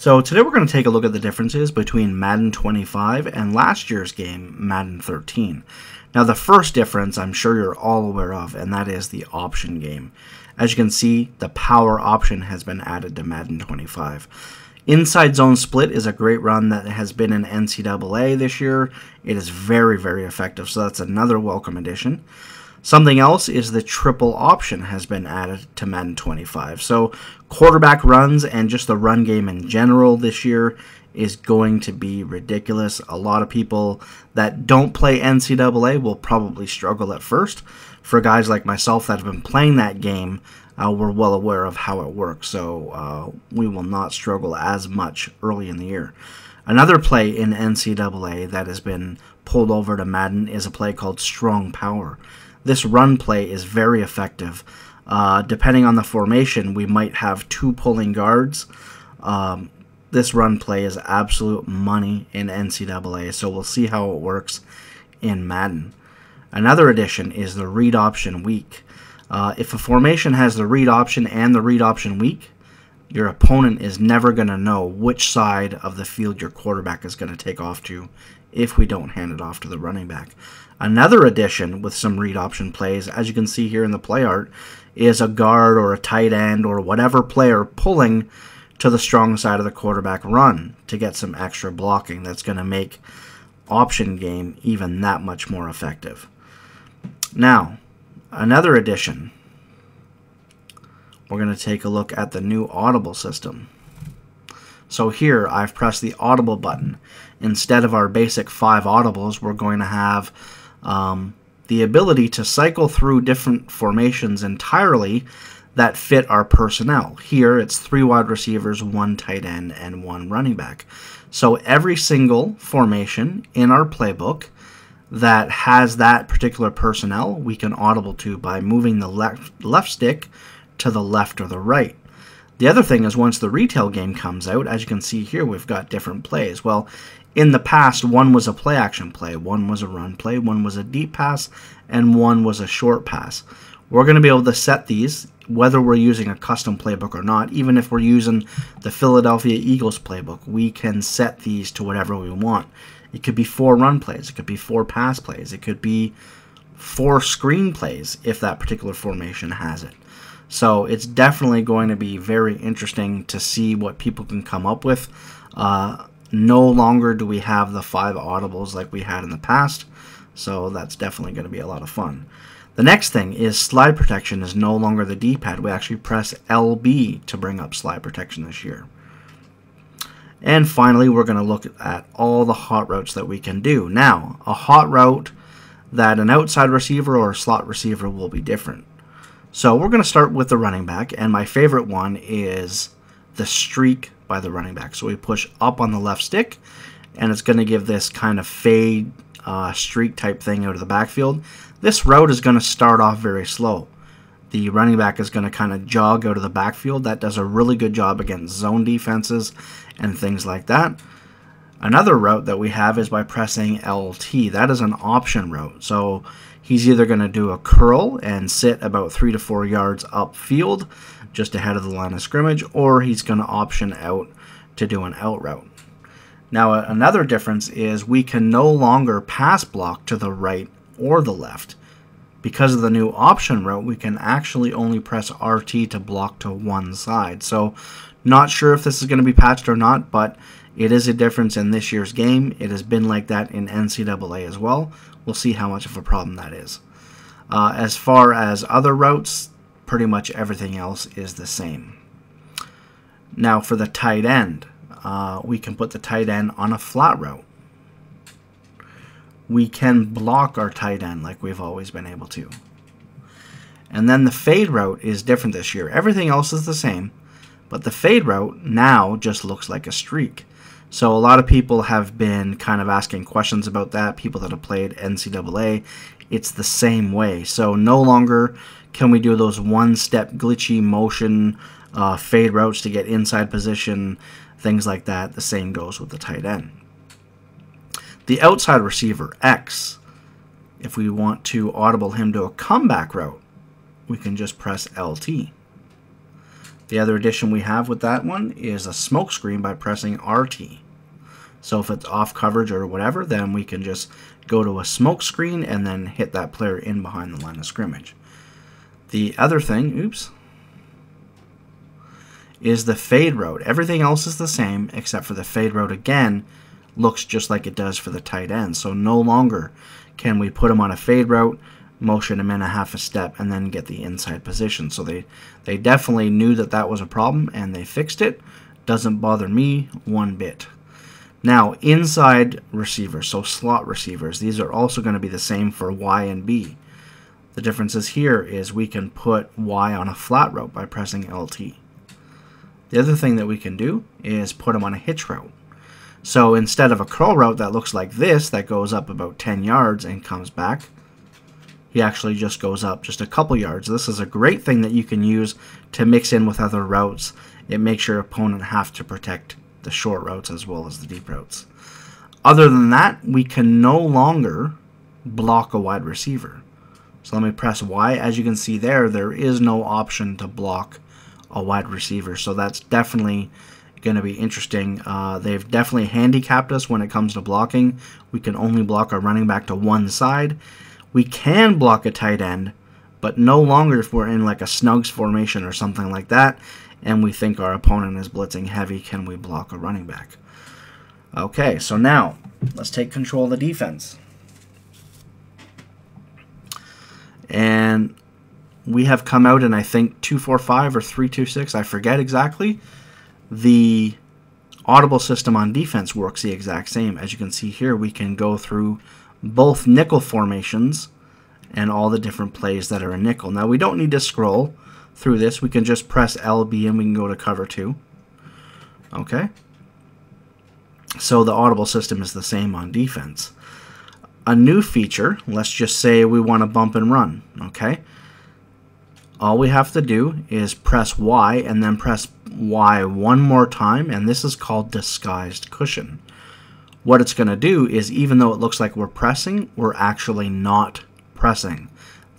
So today we're going to take a look at the differences between Madden 25 and last year's game, Madden 13. Now the first difference I'm sure you're all aware of, and that is the option game. As you can see, the power option has been added to Madden 25. Inside zone split is a great run that has been in NCAA this year. It is very, very effective, so that's another welcome addition. Something else is the triple option has been added to Madden 25. So quarterback runs and just the run game in general this year is going to be ridiculous. A lot of people that don't play NCAA will probably struggle at first. For guys like myself that have been playing that game, we're well aware of how it works. So we will not struggle as much early in the year. Another play in NCAA that has been pulled over to Madden is a play called Strong Power. This run play is very effective. Depending on the formation, we might have two pulling guards. This run play is absolute money in NCAA, so we'll see how it works in Madden. Another addition is the read option weak. If a formation has the read option and the read option weak, your opponent is never going to know which side of the field your quarterback is going to take off to if we don't hand it off to the running back. Another addition with some read option plays, as you can see here in the play art, is a guard or a tight end or whatever player pulling to the strong side of the quarterback run to get some extra blocking. That's going to make option game even that much more effective. Now, another addition, we're going to take a look at the new Audible system. So here I've pressed the Audible button. Instead of our basic 5 audibles, we're going to have the ability to cycle through different formations entirely that fit our personnel. Here it's 3 wide receivers, 1 tight end, and 1 running back. So every single formation in our playbook that has that particular personnel, we can audible to by moving the left stick to the left or the right. The other thing is once the retail game comes out, as you can see here, we've got different plays. Well, in the past, one was a play action play, one was a run play, one was a deep pass, and one was a short pass. We're going to be able to set these whether we're using a custom playbook or not. Even if we're using the Philadelphia Eagles playbook, we can set these to whatever we want. It could be 4 run plays, it could be 4 pass plays, it could be 4 screen plays if that particular formation has it. So it's definitely going to be very interesting to see what people can come up with. No longer do we have the 5 audibles like we had in the past, so that's definitely going to be a lot of fun. The next thing is slide protection is no longer the D-pad. We actually press LB to bring up slide protection this year. And finally, we're going to look at all the hot routes that we can do. Now, a hot route that an outside receiver or a slot receiver will be different. So we're going to start with the running back, and my favorite one is the streak by the running back. So we push up on the left stick, and it's going to give this kind of fade streak type thing out of the backfield. This route is going to start off very slow. The running back is going to kind of jog out of the backfield. That does a really good job against zone defenses and things like that. Another route that we have is by pressing LT. That is an option route. So he's either going to do a curl and sit about 3 to 4 yards upfield, just ahead of the line of scrimmage, or he's going to option out to do an out route. Now, another difference is we can no longer pass block to the right or the left. Because of the new option route, we can actually only press RT to block to one side. So, not sure if this is going to be patched or not, but it is a difference in this year's game. It has been like that in NCAA as well. We'll see how much of a problem that is. As far as other routes, pretty much everything else is the same. Now for the tight end, we can put the tight end on a flat route. We can block our tight end like we've always been able to. And then the fade route is different this year. Everything else is the same, but the fade route now just looks like a streak. So a lot of people have been kind of asking questions about that, people that have played NCAA. It's the same way. So no longer can we do those one-step glitchy motion fade routes to get inside position, things like that. The same goes with the tight end. The outside receiver, X, if we want to audible him to a comeback route, we can just press LT. The other addition we have with that one is a smoke screen by pressing RT. So if it's off coverage or whatever, then we can just go to a smoke screen and then hit that player in behind the line of scrimmage. The other thing, is the fade route. Everything else is the same except for the fade route again looks just like it does for the tight end. So no longer can we put him on a fade route, motion him in a half a step, and then get the inside position. So they definitely knew that that was a problem and they fixed it. Doesn't bother me one bit. Now, inside receivers, so slot receivers, these are also going to be the same for Y and B. The differences here is we can put Y on a flat route by pressing LT. The other thing that we can do is put him on a hitch route. So instead of a curl route that looks like this, that goes up about 10 yards and comes back, he actually just goes up just a couple yards. This is a great thing that you can use to mix in with other routes. It makes your opponent have to protect the short routes as well as the deep routes. Other than that, we can no longer block a wide receiver. So let me press Y. As you can see there is no option to block a wide receiver. So that's definitely going to be interesting. They've definitely handicapped us when it comes to blocking. We can only block our running back to one side. We can block a tight end, but no longer if we're in like a snugs formation or something like that, and we think our opponent is blitzing heavy, can we block a running back. Okay, so now let's take control of the defense. And we have come out in, I think, 2-4-5 or 3-2-6. I forget exactly. The Audible system on defense works the exact same. As you can see here, we can go through both nickel formations and all the different plays that are a nickel. Now, we don't need to scroll through this. We can just press LB and we can go to cover 2. Okay. So the Audible system is the same on defense. A new feature, let's just say we want to bump and run. Okay. All we have to do is press Y and then press Y one more time, and this is called disguised cushion. What it's going to do is, even though it looks like we're pressing, we're actually not pressing.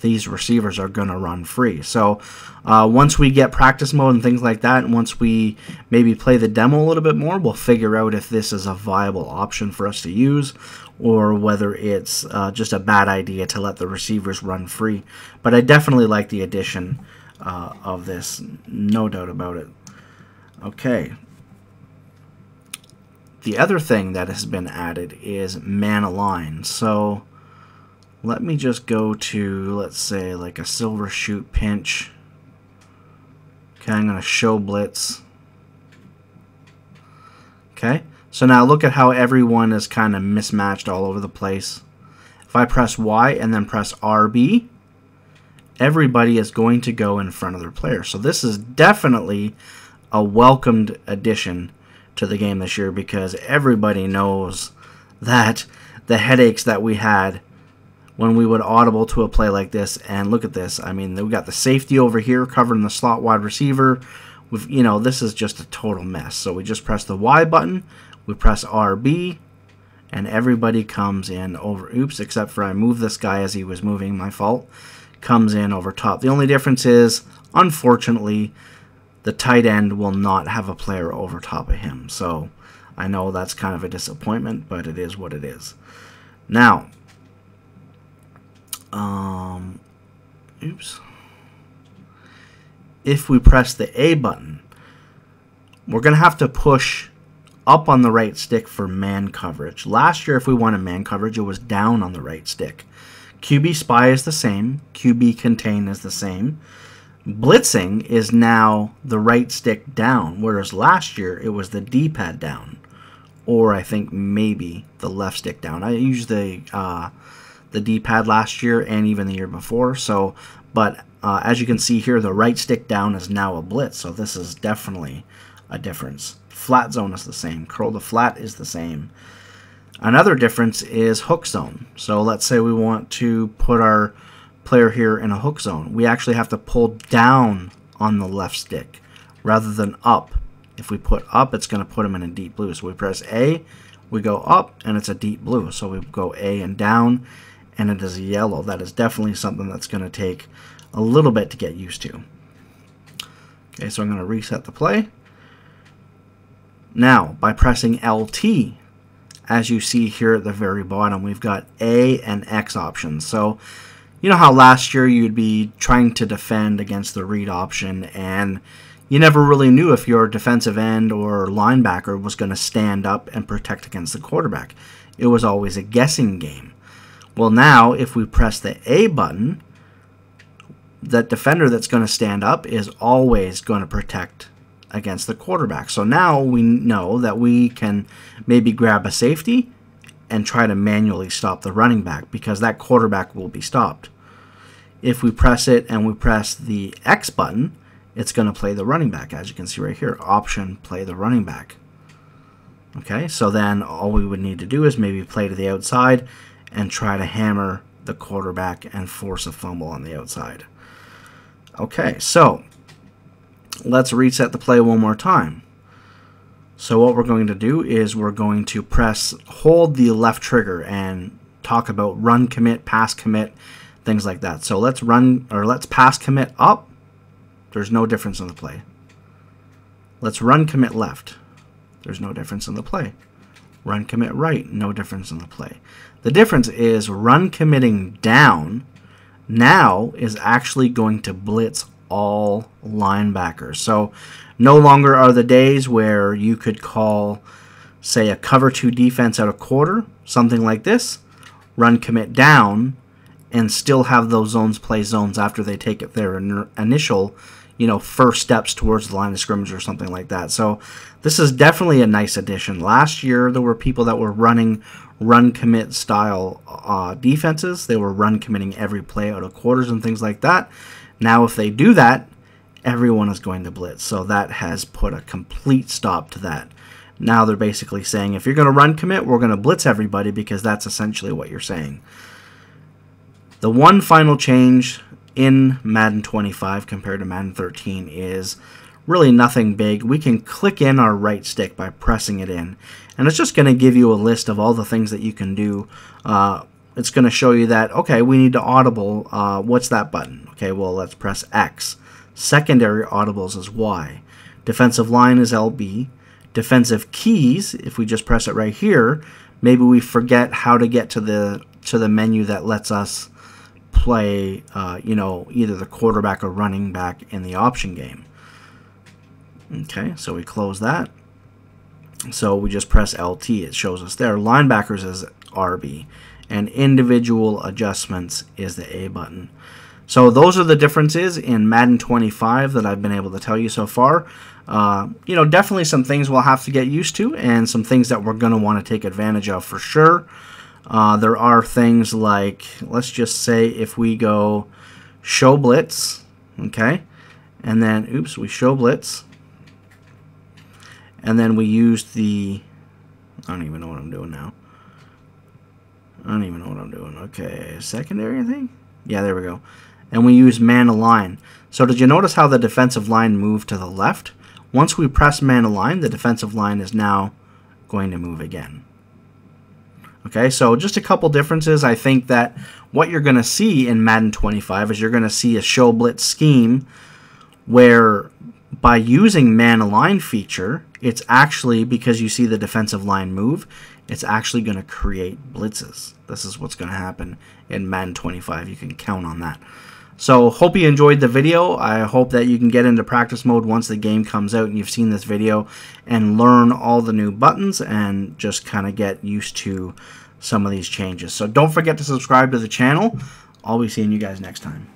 These receivers are going to run free. So once we get practice mode and things like that, and once we maybe play the demo a little bit more, we'll figure out if this is a viable option for us to use, or whether it's just a bad idea to let the receivers run free. But I definitely like the addition of this, no doubt about it. Okay. The other thing that has been added is man align. So let me just go to, let's say, like a silver shoot pinch. Okay, I'm going to show blitz. Okay, so now look at how everyone is kind of mismatched all over the place. If I press Y and then press RB, everybody is going to go in front of their player. So this is definitely a welcomed addition to the game this year, because everybody knows that the headaches that we had when we would audible to a play like this. And look at this. I mean, we got the safety over here covering the slot wide receiver. We've, you know, this is just a total mess. So we just press the Y button, we press RB, and everybody comes in over. Oops, except for I moved this guy as he was moving, my fault. Comes in over top. The only difference is, unfortunately, the tight end will not have a player over top of him. So I know that's kind of a disappointment, but it is what it is. Now, oops. If we press the A button, we're going to have to push up on the right stick for man coverage. Last year, if we wanted man coverage, it was down on the right stick. QB spy is the same. QB contain is the same. Blitzing is now the right stick down, whereas last year it was the D-pad down, or I think maybe the left stick down. I used the D-pad last year and even the year before. So, but as you can see here, the right stick down is now a blitz. So this is definitely a difference. Flat zone is the same. Curl to flat is the same. Another difference is hook zone. So let's say we want to put our player here in a hook zone. We actually have to pull down on the left stick rather than up. If we put up, it's going to put him in a deep blue. So we press A, we go up, and it's a deep blue. So we go A and down, and it is yellow. That is definitely something that's going to take a little bit to get used to. Okay, so I'm going to reset the play. Now, by pressing LT, as you see here at the very bottom, we've got A and X options. So, you know how last year you'd be trying to defend against the read option, and you never really knew if your defensive end or linebacker was going to stand up and protect against the quarterback. It was always a guessing game. Well, now, if we press the A button, that defender that's going to stand up is always going to protect against the quarterback. So now we know that we can maybe grab a safety and try to manually stop the running back, because that quarterback will be stopped. If we press it and we press the X button, it's going to play the running back, as you can see right here. Option, play the running back. Okay, so then all we would need to do is maybe play to the outside and try to hammer the quarterback and force a fumble on the outside. Okay, so let's reset the play one more time. So what we're going to do is we're going to hold the left trigger and talk about run commit, pass commit, things like that. So let's pass commit up. There's no difference in the play. Let's run commit left. There's no difference in the play. Run commit right, no difference in the play. The difference is run committing down now is actually going to blitz all linebackers. So no longer are the days where you could call, say, a cover 2 defense out of quarter, something like this, run commit down, and still have those zones play zones after they take it their initial, first steps towards the line of scrimmage or something like that. So this is definitely a nice addition. Last year there were people that were running run commit style defenses. They were run committing every play out of quarters and things like that. Now if they do that, everyone is going to blitz. So that has put a complete stop to that. Now they're basically saying, if you're going to run commit, we're going to blitz everybody, because that's essentially what you're saying. The one final change in Madden 25 compared to Madden 13 is really nothing big. We can click in our right stick by pressing it in, and it's just going to give you a list of all the things that you can do. It's going to show you that, okay, we need to audible. What's that button? Okay, well, let's press X. Secondary audibles is Y. Defensive line is LB. Defensive keys, if we just press it right here, maybe we forget how to get to the menu that lets us play, either the quarterback or running back in the option game. Okay, so we close that. So we just press LT. It shows us there. Linebackers is RB, and individual adjustments is the A button. So those are the differences in Madden 25 that I've been able to tell you so far. Definitely some things we'll have to get used to, and some things that we're going to want to take advantage of for sure. There are things like, let's just say if we go show blitz, okay, and then, oops, we show blitz, and then we use the, I don't even know what I'm doing now. I don't even know what I'm doing. Okay, secondary thing? Yeah, there we go. And we use man align. So did you notice how the defensive line moved to the left? Once we press man align, the defensive line is now going to move again. Okay, so just a couple differences. I think that what you're going to see in Madden 25 is you're going to see a show blitz scheme where by using man align feature, it's actually, because you see the defensive line move, it's actually going to create blitzes. This is what's going to happen in Madden 25. You can count on that. So hope you enjoyed the video. I hope that you can get into practice mode once the game comes out and you've seen this video, and learn all the new buttons and just kind of get used to some of these changes. So don't forget to subscribe to the channel. I'll be seeing you guys next time.